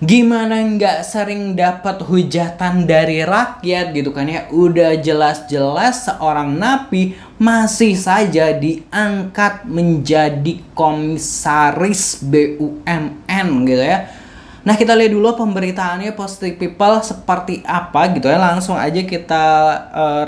Gimana nggak sering dapat hujatan dari rakyat gitu kan ya. Udah jelas-jelas seorang napi masih saja diangkat menjadi komisaris BUMN gitu ya. Nah, kita lihat dulu pemberitaannya Positive People seperti apa gitu ya. Langsung aja kita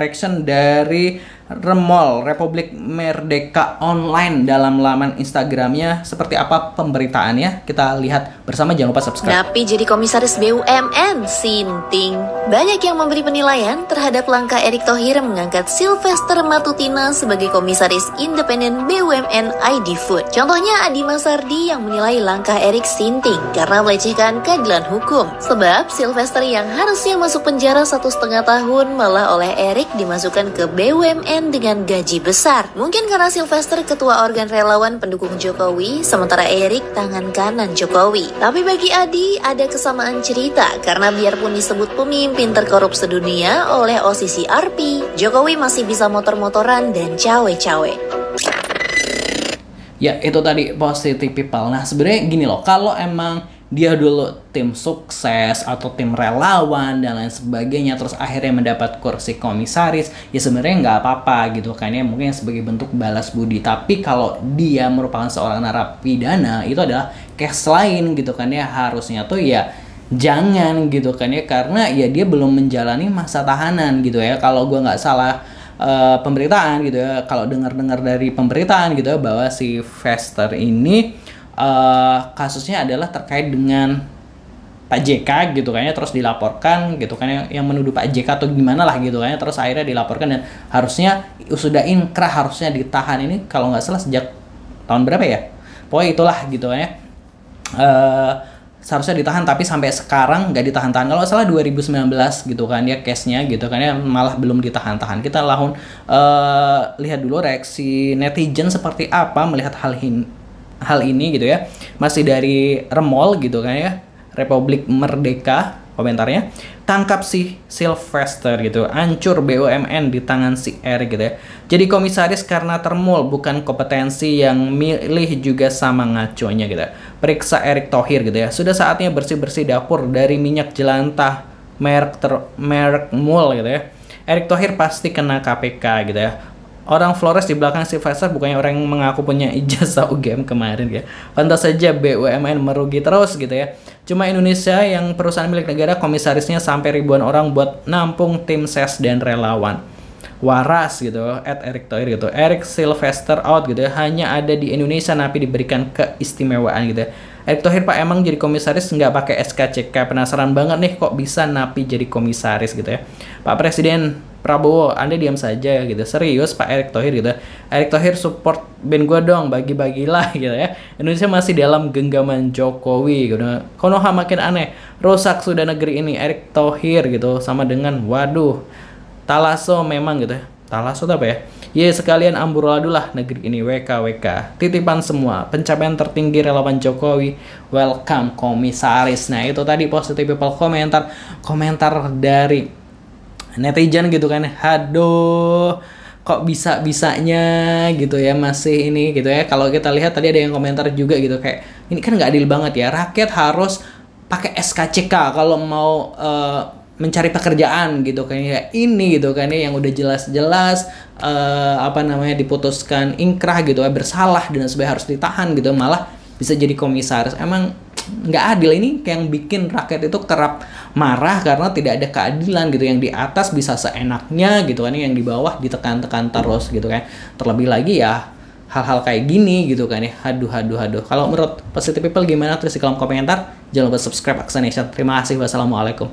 reaction dari Remol Republik Merdeka Online dalam laman Instagramnya. Seperti apa pemberitaannya? Kita lihat bersama, jangan lupa subscribe. Napi jadi komisaris BUMN, sinting. Banyak yang memberi penilaian terhadap langkah Erick Thohir mengangkat Sylvester Matutina sebagai komisaris independen BUMN ID Food. Contohnya Adi Masardi yang menilai langkah Erick sinting karena melecehkan keadilan hukum. Sebab Sylvester yang harusnya masuk penjara 1,5 tahun malah oleh Erick dimasukkan ke BUMN dengan gaji besar. Mungkin karena Sylvester ketua organ relawan pendukung Jokowi, sementara Erick tangan kanan Jokowi. Tapi bagi Adi ada kesamaan cerita, karena biarpun disebut pemimpin terkorup sedunia oleh OCCRP, Jokowi masih bisa motor-motoran dan cawe-cawe. Ya, itu tadi Positive People. Nah, sebenarnya gini loh, kalau emang dia dulu tim sukses atau tim relawan dan lain sebagainya, terus akhirnya mendapat kursi komisaris, ya sebenarnya nggak apa-apa gitu kan ya, mungkin sebagai bentuk balas budi. Tapi kalau dia merupakan seorang narapidana, itu adalah case lain gitu kan ya, harusnya tuh ya jangan gitu kan ya, karena ya dia belum menjalani masa tahanan gitu ya. Kalau gue nggak salah pemberitaan gitu ya, kalau dengar-dengar dari pemberitaan gitu ya, bahwa si Fester ini kasusnya adalah terkait dengan Pak JK gitu kayaknya, terus dilaporkan gitu kan, yang menuduh Pak JK atau gimana lah gitu kayaknya, terus akhirnya dilaporkan dan harusnya sudah inkrah, harusnya ditahan. Ini kalau nggak salah sejak tahun berapa ya, pokoknya itulah gitu kan ya, seharusnya ditahan tapi sampai sekarang nggak ditahan-tahan. Kalau nggak salah 2019 gitu kan ya case-nya gitu kan ya, malah belum ditahan-tahan. Kita lihat dulu reaksi netizen seperti apa melihat hal ini gitu ya. Masih dari Remol gitu kan ya, Republik Merdeka, komentarnya, tangkap si Sylvester gitu, hancur BUMN di tangan si Erick gitu ya. Jadi komisaris karena termul, bukan kompetensi, yang milih juga sama ngaconya gitu ya. Periksa Erick Thohir gitu ya. Sudah saatnya bersih-bersih dapur dari minyak jelantah merek mul gitu ya. Erick Thohir pasti kena KPK gitu ya. Orang Flores di belakang Sylvester bukannya orang yang mengaku punya ijazah UGM kemarin ya. Pantas saja BUMN merugi terus gitu ya. Cuma Indonesia yang perusahaan milik negara, komisarisnya sampai ribuan orang buat nampung tim ses dan relawan. Waras gitu, Erick Thohir gitu. Erick Sylvester out gitu ya. Hanya ada di Indonesia napi diberikan keistimewaan gitu ya. Erick Thohir Pak emang jadi komisaris nggak pakai SKCK? Penasaran banget nih kok bisa napi jadi komisaris gitu ya. Pak Presiden Prabowo, Anda diam saja gitu. Serius Pak Erick Thohir gitu. Erick Thohir support band gue dong, bagi-bagilah gitu ya. Indonesia masih dalam genggaman Jokowi gitu. Konoha makin aneh. Rusak sudah negeri ini. Erick Thohir gitu sama dengan waduh, Talaso memang gitu ya. Talaso apa ya? Ya sekalian amburadul lah negeri ini, WKWK. Titipan semua, pencapaian tertinggi relawan Jokowi. Welcome komisaris. Nah, itu tadi Positive People komentar dari netizen gitu kan. Aduh, kok bisa-bisanya gitu ya masih ini gitu ya. Kalau kita lihat tadi ada yang komentar juga gitu, kayak ini kan nggak adil banget ya, rakyat harus pakai SKCK kalau mau mencari pekerjaan gitu kan ya. Ini gitu kan ya, yang udah jelas-jelas diputuskan inkrah gitu ya, bersalah dan sebagainya, harus ditahan gitu, malah bisa jadi komisaris. Emang nggak adil. Ini kayak yang bikin rakyat itu kerap marah karena tidak ada keadilan gitu. Yang di atas bisa seenaknya gitu kan, yang di bawah ditekan-tekan terus gitu kan. Terlebih lagi ya hal-hal kayak gini gitu kan ya. Aduh. Kalau menurut Positive People gimana? Tulis di kolom komentar. Jangan lupa subscribe Aksa Nation. Terima kasih. Wassalamualaikum.